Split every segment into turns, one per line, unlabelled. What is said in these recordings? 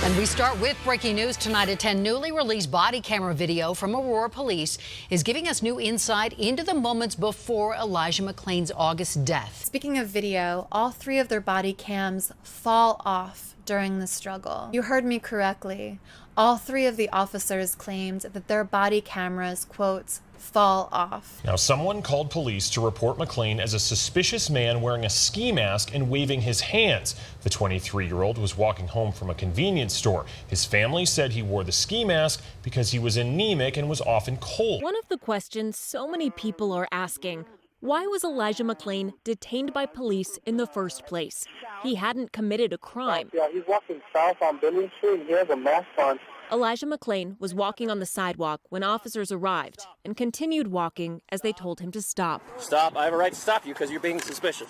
And we start with breaking news tonight at 10. Newly released body camera video from Aurora Police is giving us new insight into the moments before Elijah McClain's August death.
Speaking of video, all three of their body cams fall off during the struggle. You heard me correctly. All three of the officers claimed that their body cameras, quote, fall off.
Now, someone called police to report McClain as a suspicious man wearing a ski mask and waving his hands. The 23-year-old was walking home from a convenience store. His family said he wore the ski mask because he was anemic and was often cold.
One of the questions so many people are asking, why was Elijah McClain detained by police in the first place? He hadn't committed a crime.
Yeah, he's walking south on Billion Street and he has a mask on.
Elijah McClain was walking on the sidewalk when officers arrived and continued walking as they told him to stop.
Stop. I have a right to stop you because you're being suspicious.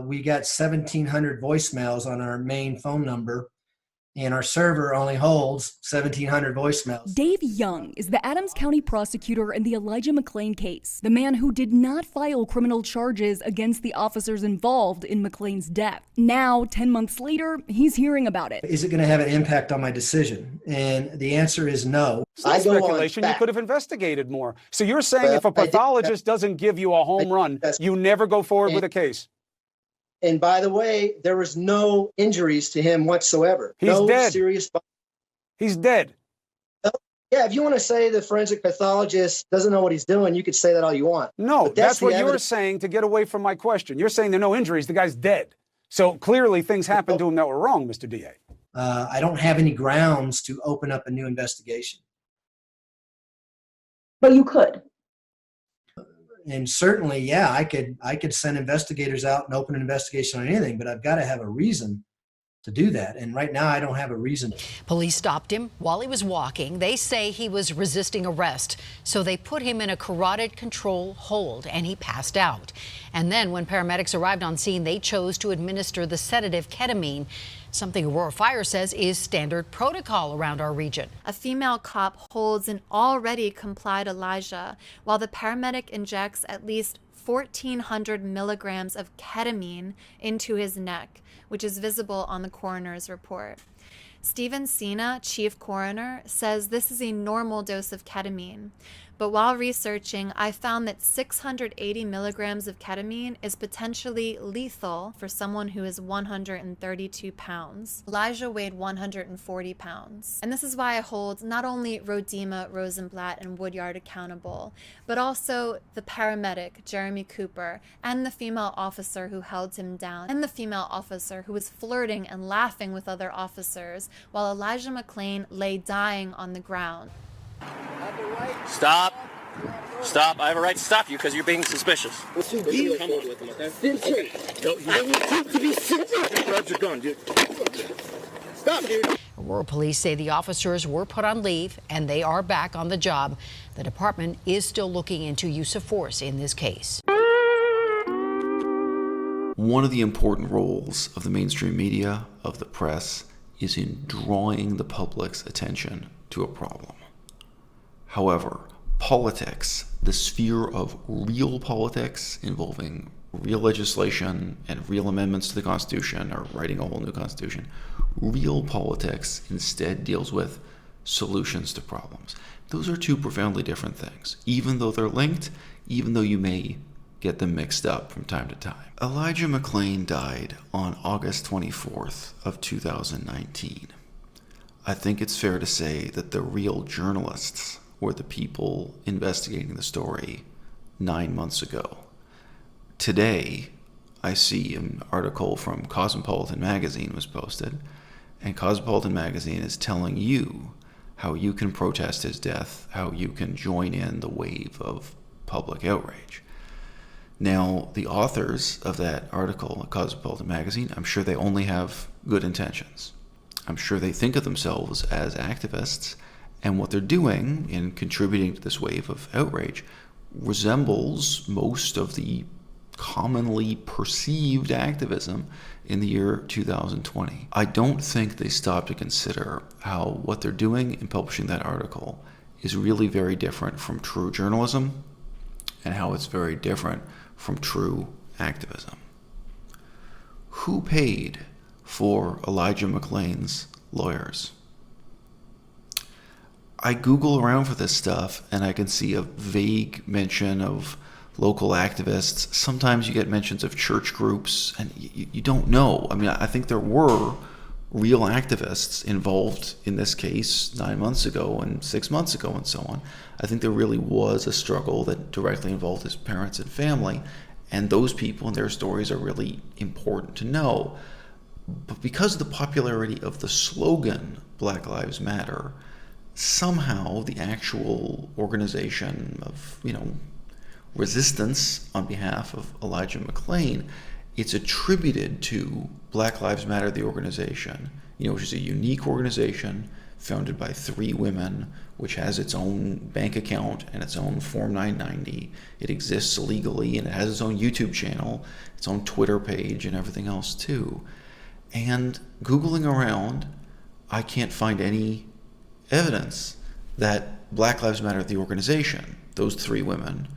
We got 1,700 voicemails on our main phone number, and our server only holds 1,700 voicemails.
Dave Young is the Adams County prosecutor in the Elijah McClain case, the man who did not file criminal charges against the officers involved in McClain's death. Now, 10 months later, he's hearing about it.
Is it going to have an impact on my decision? And the answer is no.
Speculation, you could have investigated more. So you're saying if a pathologist doesn't give you a home run, you never go forward with a case?
And by the way, there was no injuries to him whatsoever.
He's dead.
Serious.
He's dead.
Yeah, if you want to say the forensic pathologist doesn't know what he's doing, you could say that all you want.
No, that's what you're saying to get away from my question. You're saying there are no injuries. The guy's dead. So clearly things happened to him that were wrong, Mr. DA.
I don't have any grounds to open up a new investigation.
But you could.
And certainly, yeah, I could send investigators out and open an investigation on anything, but I've got to have a reason to do that. And right now I don't have a reason.
Police stopped him while he was walking. They say he was resisting arrest, so they put him in a carotid control hold and he passed out. And then when paramedics arrived on scene, they chose to administer the sedative ketamine, something Aurora Fire says is standard protocol around our region.
A female cop holds an already complied Elijah while the paramedic injects at least 1,400 milligrams of ketamine into his neck, which is visible on the coroner's report. Stephen Sina, chief coroner, says this is a normal dose of ketamine. But while researching, I found that 680 milligrams of ketamine is potentially lethal for someone who is 132 pounds. Elijah weighed 140 pounds. And this is why I hold not only Rodema, Rosenblatt, and Woodyard accountable, but also the paramedic, Jeremy Cooper, and the female officer who held him down, and the female officer who was flirting and laughing with other officers while Elijah McClain lay dying on the ground.
Stop. Stop. I have a right to stop you because you're being suspicious.
Come on with him, okay? No, you don't need to be sensitive. Grab your gun, dude. Stop, dude.
Aurora police say the officers were put on leave and they are back on the job. The department is still looking into use of force in this case.
One of the important roles of the mainstream media, of the press, is in drawing the public's attention to a problem. However, politics, the sphere of real politics involving real legislation and real amendments to the Constitution or writing a whole new Constitution, real politics instead deals with solutions to problems. Those are two profoundly different things, even though they're linked, even though you may get them mixed up from time to time. Elijah McClain died on August 24th of 2019. I think it's fair to say that the real journalists were the people investigating the story 9 months ago. Today, I see an article from Cosmopolitan magazine was posted, and Cosmopolitan magazine is telling you how you can protest his death, how you can join in the wave of public outrage. Now, the authors of that article at Cosmopolitan magazine, I'm sure they only have good intentions. I'm sure they think of themselves as activists, and what they're doing in contributing to this wave of outrage resembles most of the commonly perceived activism in the year 2020. I don't think they stop to consider how what they're doing in publishing that article is really very different from true journalism and how it's very different from true activism. Who paid for Elijah McClain's lawyers? I Google around for this stuff and I can see a vague mention of local activists. Sometimes you get mentions of church groups, and you don't know. I mean, I think there were real activists involved in this case 9 months ago and 6 months ago and so on. I think there really was a struggle that directly involved his parents and family, and those people and their stories are really important to know. But because of the popularity of the slogan, Black Lives Matter, somehow the actual organization of, resistance on behalf of Elijah McClain, it's attributed to Black Lives Matter, the organization, which is a unique organization founded by 3 women, which has its own bank account and its own Form 990. It exists legally, and it has its own YouTube channel, its own Twitter page, and everything else too. And Googling around, I can't find any evidence that Black Lives Matter, the organization, those 3 women,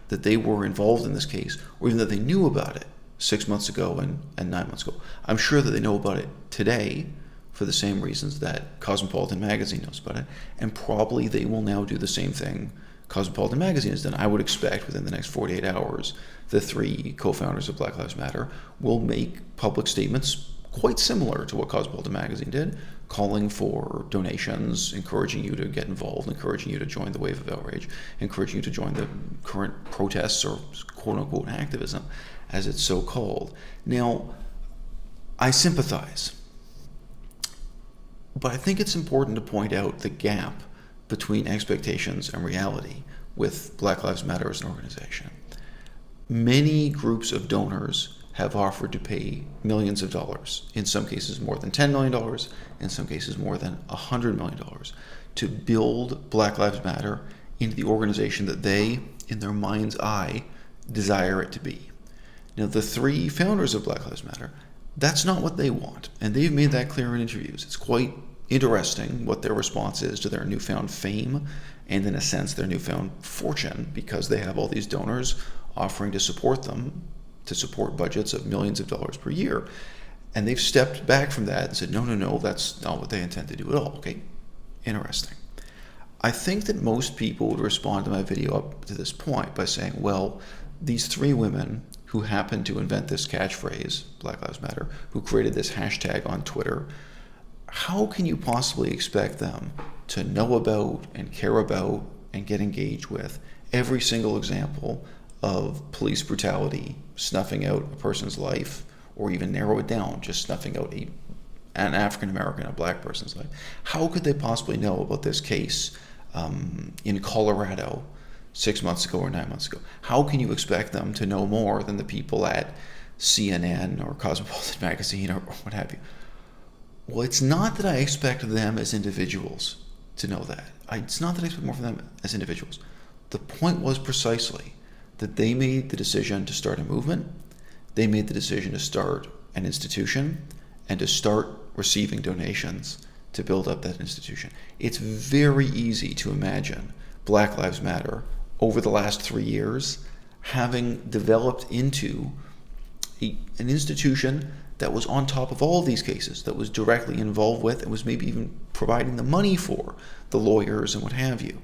that they were involved in this case, or even that they knew about it 6 months ago and 9 months ago. I'm sure that they know about it today for the same reasons that Cosmopolitan Magazine knows about it, and probably they will now do the same thing Cosmopolitan Magazine has done. I would expect within the next 48 hours, the 3 co-founders of Black Lives Matter will make public statements quite similar to what Cosmopolitan Magazine did, calling for donations, encouraging you to get involved, encouraging you to join the wave of outrage, encouraging you to join the current protests or quote-unquote activism, as it's so called. Now, I sympathize, but I think it's important to point out the gap between expectations and reality with Black Lives Matter as an organization. Many groups of donors have offered to pay millions of dollars, in some cases more than $10 million, in some cases more than $100 million, to build Black Lives Matter into the organization that they, in their mind's eye, desire it to be. Now, the 3 founders of Black Lives Matter, that's not what they want, and they've made that clear in interviews. It's quite interesting what their response is to their newfound fame and, in a sense, their newfound fortune, because they have all these donors offering to support them, to support budgets of millions of dollars per year. And they've stepped back from that and said, no, that's not what they intend to do at all. Okay, interesting. I think that most people would respond to my video up to this point by saying, well, these 3 women who happened to invent this catchphrase, Black Lives Matter, who created this hashtag on Twitter, how can you possibly expect them to know about and care about and get engaged with every single example of police brutality, snuffing out a person's life, or even narrow it down, just snuffing out an African American, a black person's life? How could they possibly know about this case in Colorado 6 months ago or 9 months ago? How can you expect them to know more than the people at CNN or Cosmopolitan Magazine or what have you? Well, it's not that I expect them as individuals to know that. It's not that I expect more from them as individuals. The point was precisely that they made the decision to start a movement, they made the decision to start an institution, and to start receiving donations to build up that institution. It's very easy to imagine Black Lives Matter over the last 3 years having developed into an institution that was on top of all these cases, that was directly involved with, and was maybe even providing the money for the lawyers and what have you.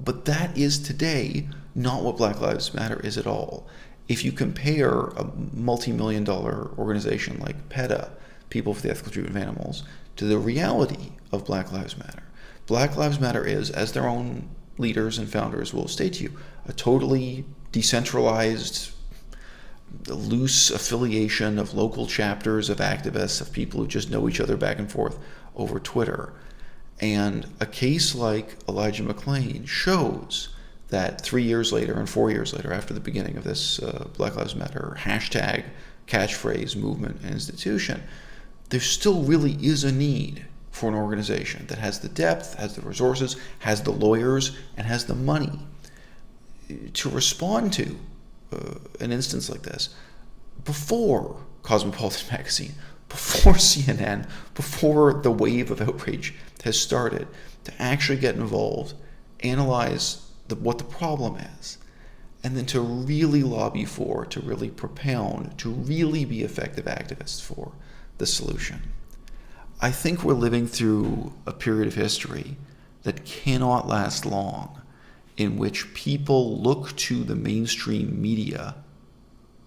But that is today not what Black Lives Matter is at all. If you compare a multi-million-dollar organization like PETA, People for the Ethical Treatment of Animals, to the reality of Black Lives Matter, Black Lives Matter is, as their own leaders and founders will state to you, a totally decentralized, loose affiliation of local chapters of activists, of people who just know each other back and forth over Twitter. And a case like Elijah McClain shows that 3 years later and 4 years later, after the beginning of this Black Lives Matter hashtag, catchphrase, movement, and institution, there still really is a need for an organization that has the depth, has the resources, has the lawyers, and has the money to respond to an instance like this before Cosmopolitan Magazine, before CNN, before the wave of outrage has started, to actually get involved, analyze what the problem is, and then to really lobby for, to really propound, to really be effective activists for the solution. I think we're living through a period of history that cannot last long, in which people look to the mainstream media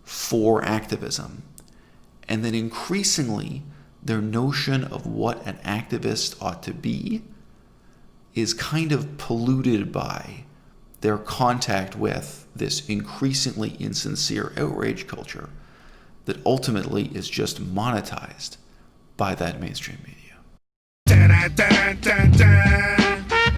for activism, and then increasingly their notion of what an activist ought to be is kind of polluted by their contact with this increasingly insincere outrage culture that ultimately is just monetized by that mainstream media.